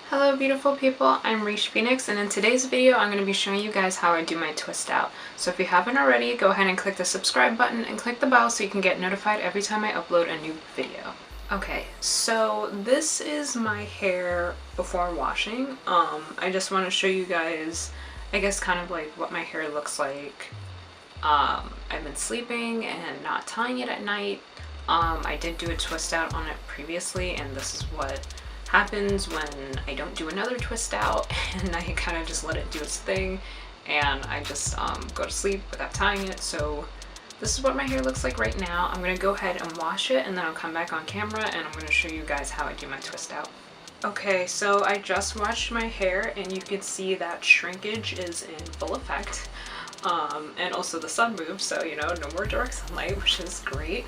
Hello beautiful people, I'm RaishPhoenix, and in today's video I'm going to be showing you guys how I do my twist out. So if you haven't already, go ahead and click the subscribe button and click the bell so you can get notified every time I upload a new video. Okay, so this is my hair before washing. I just want to show you guys, I guess, kind of like what my hair looks like. I've been sleeping and not tying it at night. I did do a twist out on it previously, and this is what happens when I don't do another twist out and I kind of just let it do its thing and I just go to sleep without tying it. So this is what my hair looks like right now. I'm going to go ahead and wash it and then I'll come back on camera and I'm going to show you guys how I do my twist out. Okay, so I just washed my hair and you can see that shrinkage is in full effect. And also the sun moved, so you know, no more direct sunlight, which is great.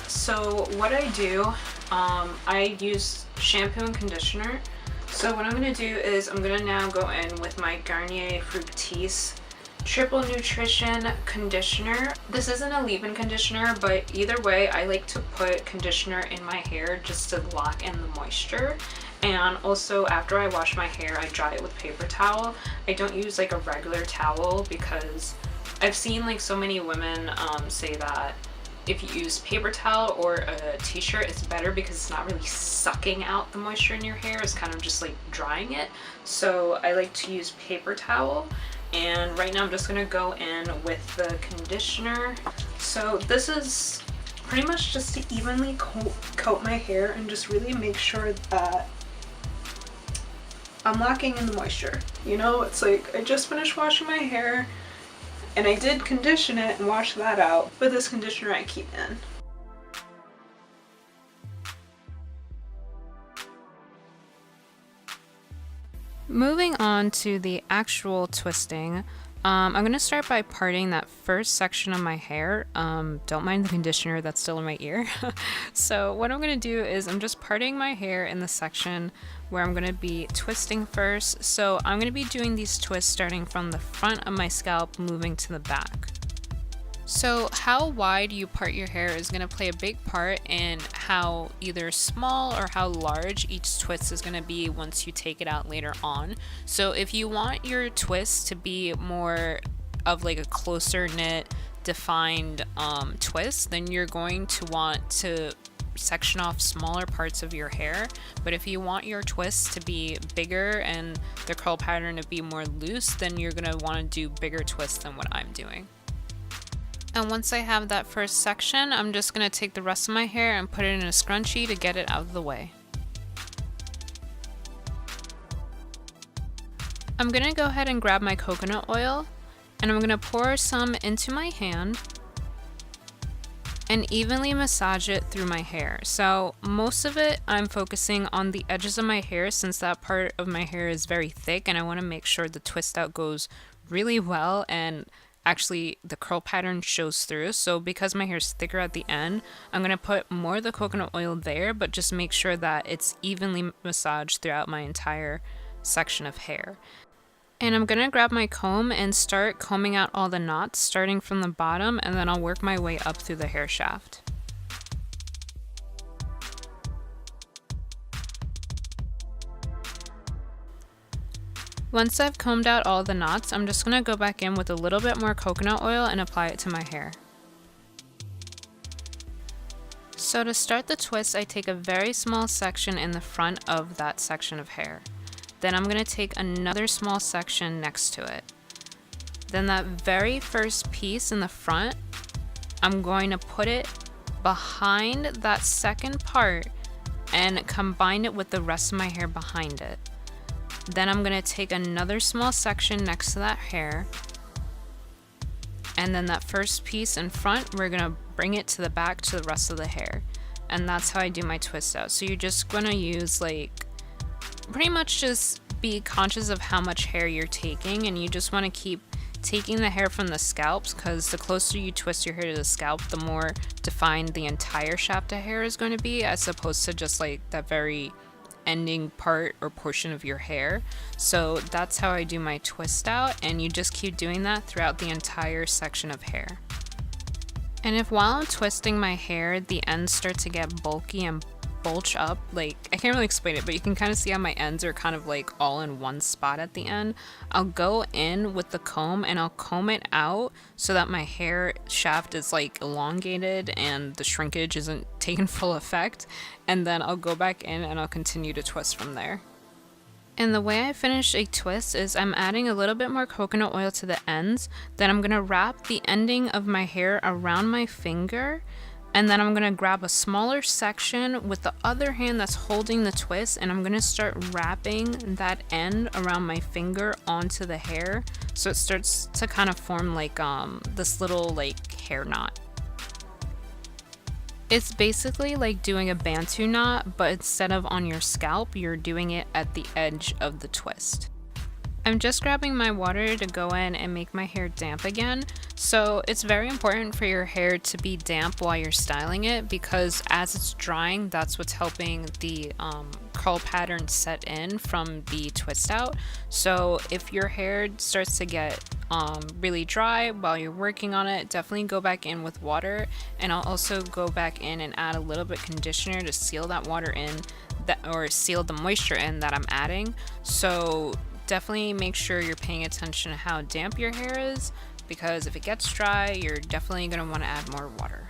So what I do, I use shampoo and conditioner. So what I'm going to do is I'm going to now go in with my Garnier Fructis Triple Nutrition Conditioner. This isn't a leave-in conditioner, but either way, I like to put conditioner in my hair just to lock in the moisture. And also after I wash my hair, I dry it with paper towel. I don't use like a regular towel because I've seen like so many women say that if you use paper towel or a t-shirt, it's better because it's not really sucking out the moisture in your hair. It's kind of just like drying it. So I like to use paper towel. And right now I'm just gonna go in with the conditioner. So this is pretty much just to evenly coat my hair and just really make sure that I'm locking in the moisture. You know, it's like I just finished washing my hair and I did condition it and wash that out, but this conditioner I keep in. Moving on to the actual twisting, I'm going to start by parting that first section of my hair. Don't mind the conditioner that's still in my ear. So what I'm going to do is I'm just parting my hair in the section where I'm going to be twisting first. So I'm going to be doing these twists starting from the front of my scalp moving to the back. So how wide you part your hair is going to play a big part in how either small or how large each twist is going to be once you take it out later on. So if you want your twist to be more of like a closer knit defined twist, then you're going to want to section off smaller parts of your hair. But if you want your twist to be bigger and the curl pattern to be more loose, then you're going to want to do bigger twists than what I'm doing. And once I have that first section, I'm just going to take the rest of my hair and put it in a scrunchie to get it out of the way. I'm going to go ahead and grab my coconut oil and I'm going to pour some into my hand and evenly massage it through my hair. So most of it I'm focusing on the edges of my hair since that part of my hair is very thick and I want to make sure the twist out goes really well and actually the curl pattern shows through. So because my hair is thicker at the end, I'm going to put more of the coconut oil there, but just make sure that it's evenly massaged throughout my entire section of hair. And I'm going to grab my comb and start combing out all the knots starting from the bottom, and then I'll work my way up through the hair shaft. Once I've combed out all the knots, I'm just going to go back in with a little bit more coconut oil and apply it to my hair. So to start the twist, I take a very small section in the front of that section of hair. Then I'm going to take another small section next to it. Then that very first piece in the front, I'm going to put it behind that second part and combine it with the rest of my hair behind it. Then I'm going to take another small section next to that hair, and then that first piece in front, we're going to bring it to the back to the rest of the hair. And that's how I do my twist out. So you're just going to use like, pretty much just be conscious of how much hair you're taking, and you just want to keep taking the hair from the scalps, because the closer you twist your hair to the scalp, the more defined the entire shaft of hair is going to be, as opposed to just like that very ending part or portion of your hair. So that's how I do my twist out, and you just keep doing that throughout the entire section of hair. And if while I'm twisting my hair the ends start to get bulky and bulge up. Like, I can't really explain it, but you can kind of see how my ends are kind of like all in one spot at the end. I'll go in with the comb and I'll comb it out so that my hair shaft is like elongated and the shrinkage isn't taking full effect. And then I'll go back in and I'll continue to twist from there. And the way I finish a twist is I'm adding a little bit more coconut oil to the ends. Then I'm going to wrap the ending of my hair around my finger. And then I'm going to grab a smaller section with the other hand that's holding the twist. And I'm going to start wrapping that end around my finger onto the hair. So it starts to kind of form like this little like hair knot. It's basically like doing a Bantu knot, but instead of on your scalp, you're doing it at the edge of the twist. I'm just grabbing my water to go in and make my hair damp again. So it's very important for your hair to be damp while you're styling it, because as it's drying, that's what's helping the curl pattern set in from the twist out. So if your hair starts to get really dry while you're working on it, definitely go back in with water. And I'll also go back in and add a little bit conditioner to seal that water in, or seal the moisture in that I'm adding. So definitely make sure you're paying attention to how damp your hair is, because if it gets dry, you're definitely going to want to add more water.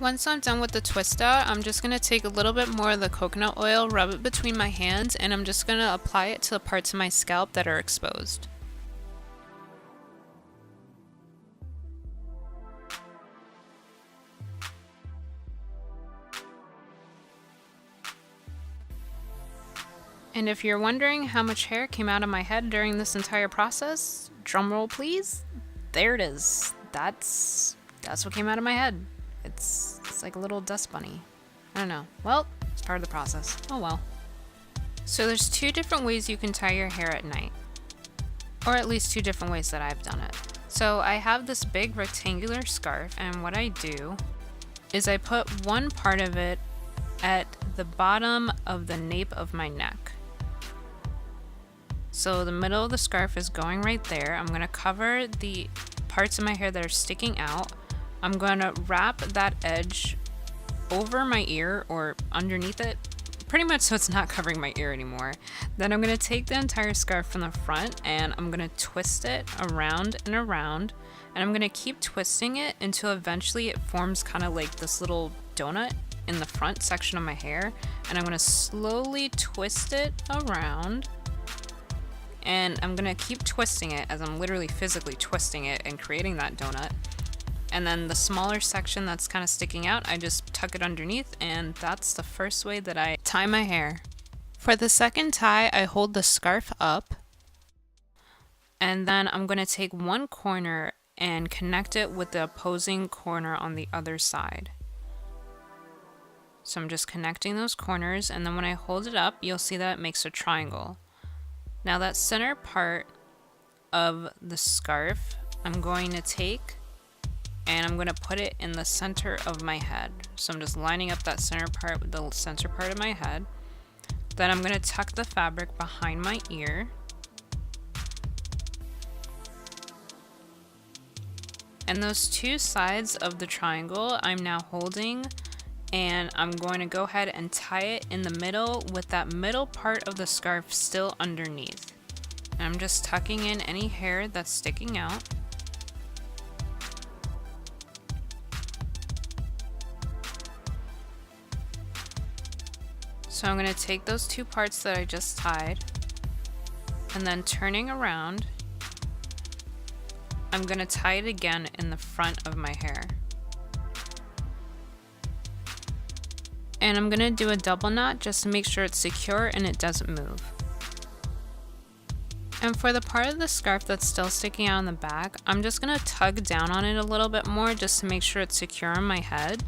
Once I'm done with the twist out, I'm just going to take a little bit more of the coconut oil, rub it between my hands, and I'm just going to apply it to the parts of my scalp that are exposed. And if you're wondering how much hair came out of my head during this entire process, drumroll please, there it is. That's what came out of my head. It's like a little dust bunny. I don't know. Well, it's part of the process. Oh well. So there's two different ways you can tie your hair at night. Or at least two different ways that I've done it. So I have this big rectangular scarf, and what I do is I put one part of it at the bottom of the nape of my neck. So the middle of the scarf is going right there. I'm going to cover the parts of my hair that are sticking out. I'm going to wrap that edge over my ear or underneath it, pretty much so it's not covering my ear anymore. Then I'm going to take the entire scarf from the front and I'm going to twist it around and around, and I'm going to keep twisting it until eventually it forms kind of like this little donut in the front section of my hair. And I'm going to slowly twist it around, and I'm going to keep twisting it as I'm literally physically twisting it and creating that donut. And then the smaller section that's kind of sticking out, I just tuck it underneath, and that's the first way that I tie my hair. For the second tie, I hold the scarf up, and then I'm going to take one corner and connect it with the opposing corner on the other side. So I'm just connecting those corners, and then when I hold it up, you'll see that it makes a triangle. Now that center part of the scarf, I'm going to take and I'm going to put it in the center of my head. So I'm just lining up that center part with the center part of my head. Then I'm going to tuck the fabric behind my ear. And those two sides of the triangle I'm now holding, and I'm going to go ahead and tie it in the middle with that middle part of the scarf still underneath. And I'm just tucking in any hair that's sticking out. So I'm going to take those two parts that I just tied, and then turning around, I'm going to tie it again in the front of my hair. And I'm going to do a double knot just to make sure it's secure and it doesn't move. And for the part of the scarf that's still sticking out on the back, I'm just going to tug down on it a little bit more just to make sure it's secure on my head.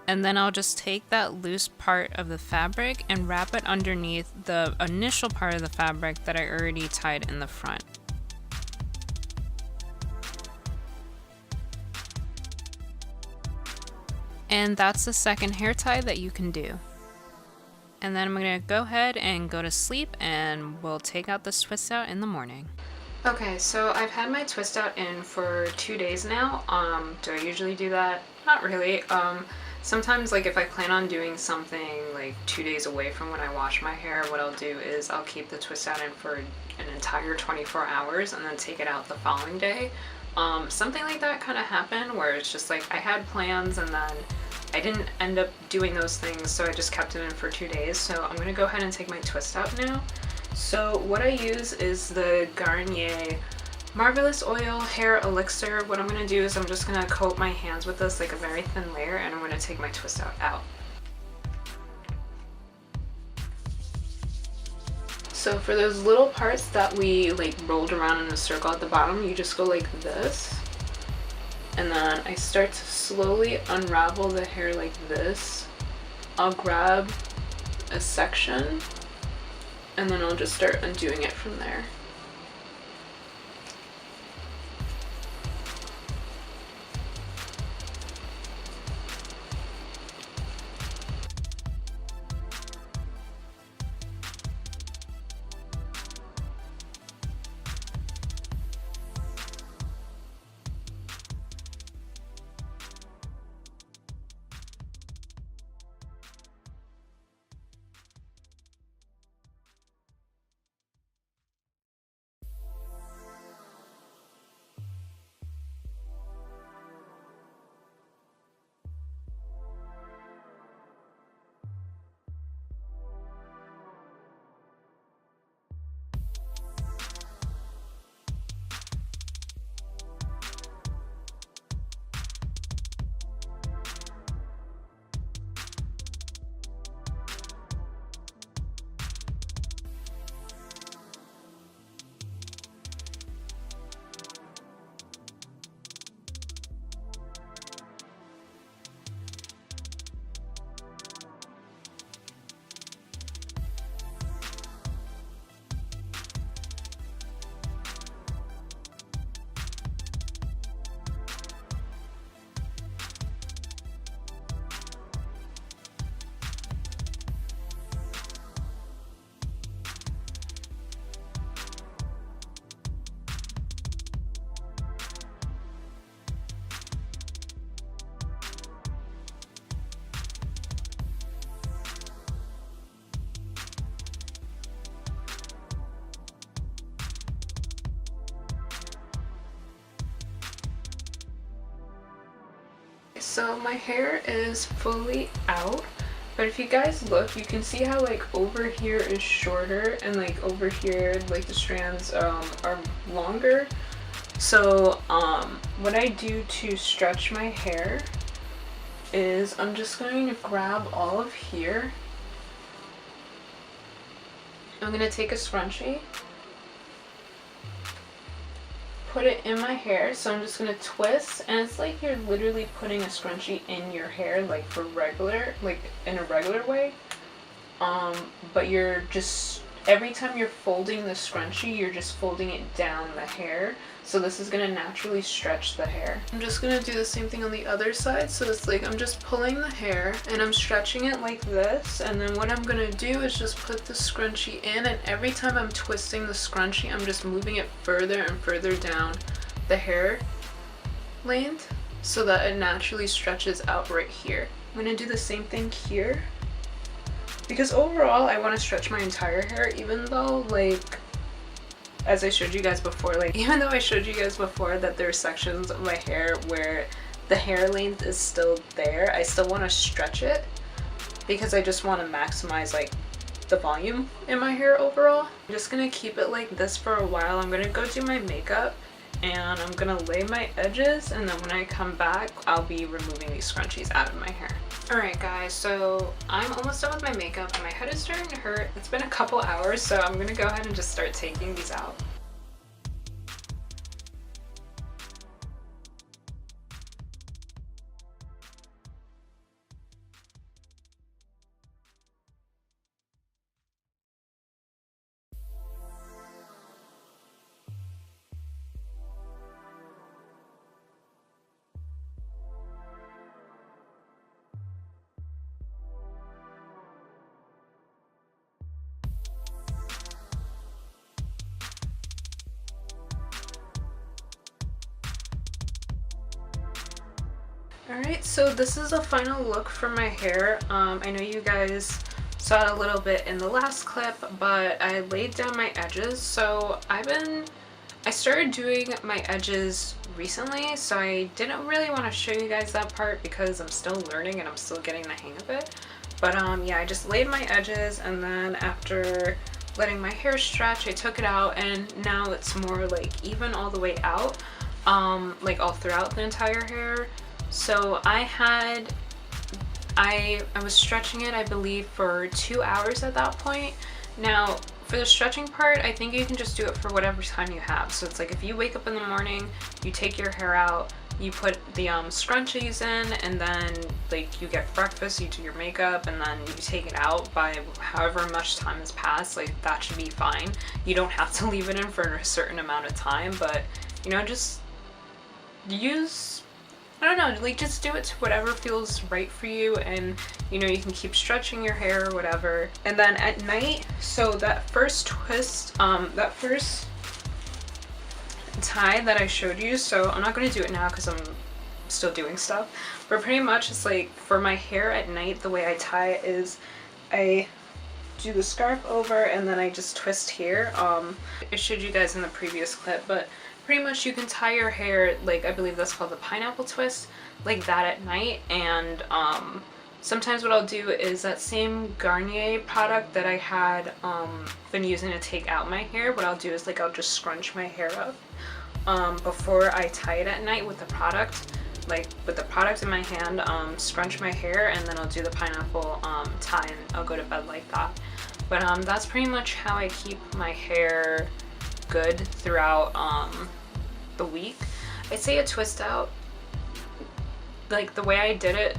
And then I'll just take that loose part of the fabric and wrap it underneath the initial part of the fabric that I already tied in the front. And that's the second hair tie that you can do. And then I'm going to go ahead and go to sleep, and we'll take out this twist out in the morning. Okay, so I've had my twist out in for 2 days now. Do I usually do that? Not really. Sometimes, like, if I plan on doing something like 2 days away from when I wash my hair, what I'll do is I'll keep the twist out in for an entire 24 hours and then take it out the following day. Something like that kind of happened where it's just like I had plans and then I didn't end up doing those things, so I just kept it in for 2 days. So I'm going to go ahead and take my twist out now. So what I use is the Garnier Marvelous Oil Hair Elixir. What I'm going to do is I'm just going to coat my hands with this like a very thin layer, and I'm going to take my twist out. So for those little parts that we like rolled around in a circle at the bottom, you just go like this. And then I start to slowly unravel the hair like this. I'll grab a section and then I'll just start undoing it from there. So my hair is fully out, but if you guys look, you can see how like over here is shorter and like over here like the strands are longer. So what I do to stretch my hair is I'm just going to grab all of here. I'm going to take a scrunchie, put it in my hair, so I'm just gonna twist, and it's like you're literally putting a scrunchie in your hair, like for regular, like in a regular way. But you're just, every time you're folding the scrunchie, you're just folding it down the hair. So this is gonna naturally stretch the hair. I'm just gonna do the same thing on the other side. So it's like I'm just pulling the hair and I'm stretching it like this. And then what I'm gonna do is just put the scrunchie in, and every time I'm twisting the scrunchie, I'm just moving it further and further down the hair length so that it naturally stretches out right here. I'm gonna do the same thing here, because overall I want to stretch my entire hair, even though, like, as I showed you guys before, even though I showed you guys before that there are sections of my hair where the hair length is still there, I still want to stretch it because I just want to maximize like the volume in my hair overall. I'm just gonna keep it like this for a while. I'm gonna go do my makeup and I'm gonna lay my edges, and then when I come back I'll be removing these scrunchies out of my hair. Alright guys, so I'm almost done with my makeup and my head is starting to hurt. It's been a couple hours, so I'm gonna go ahead and just start taking these out. Alright, so this is a final look for my hair. I know you guys saw it a little bit in the last clip, but I laid down my edges. So I started doing my edges recently, so I didn't really want to show you guys that part because I'm still learning and I'm still getting the hang of it. But yeah, I just laid my edges, and then after letting my hair stretch, I took it out, and now it's more like even all the way out, like all throughout the entire hair. So I was stretching it, I believe, for 2 hours at that point. Now, for the stretching part, I think you can just do it for whatever time you have. So it's like if you wake up in the morning, you take your hair out, you put the scrunchies in, and then like you get breakfast, you do your makeup, and then you take it out by however much time has passed. Like that should be fine. You don't have to leave it in for a certain amount of time, but you know, just use, I don't know, like just do it to whatever feels right for you, and you know, you can keep stretching your hair or whatever. And then at night, so that first twist, that first tie that I showed you, so I'm not going to do it now because I'm still doing stuff, but pretty much it's like for my hair at night, the way I tie it is I do the scarf over and then I just twist here. I showed you guys in the previous clip, but pretty much you can tie your hair, like I believe that's called the pineapple twist, like that at night. And sometimes what I'll do is that same Garnier product that I had been using to take out my hair, what I'll do is like I'll just scrunch my hair up before I tie it at night with the product, like with the product in my hand, scrunch my hair, and then I'll do the pineapple tie, and I'll go to bed like that. But that's pretty much how I keep my hair good throughout the week. I'd say a twist out, like the way I did it,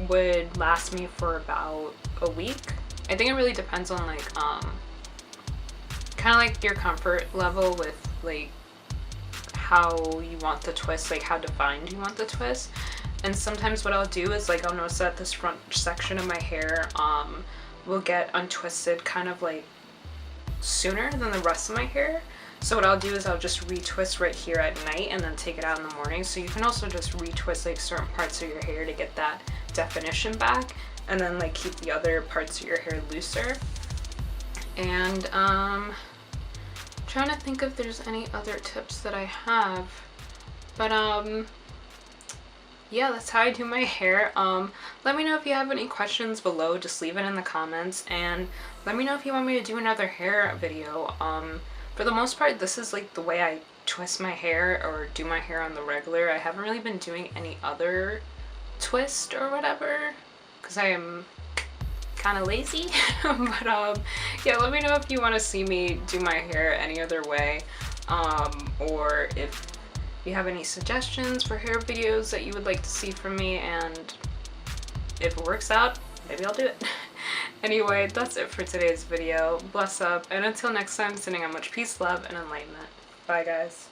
would last me for about a week. I think it really depends on like kind of like your comfort level with like how you want the twist, like how defined you want the twist. And sometimes what I'll do is like I'll notice that this front section of my hair will get untwisted kind of like sooner than the rest of my hair. So what I'll do is I'll just retwist right here at night and then take it out in the morning. So you can also just retwist like certain parts of your hair to get that definition back, and then like keep the other parts of your hair looser. And trying to think if there's any other tips that I have, but yeah, that's how I do my hair. Let me know if you have any questions below, just leave it in the comments, and let me know if you want me to do another hair video. For the most part, this is like the way I twist my hair or do my hair on the regular. I haven't really been doing any other twist or whatever because I am kind of lazy. But yeah, let me know if you want to see me do my hair any other way. or if you have any suggestions for hair videos that you would like to see from me, and if it works out, maybe I'll do it. Anyway, that's it for today's video. Bless up, and until next time, sending out much peace, love, and enlightenment. Bye, guys.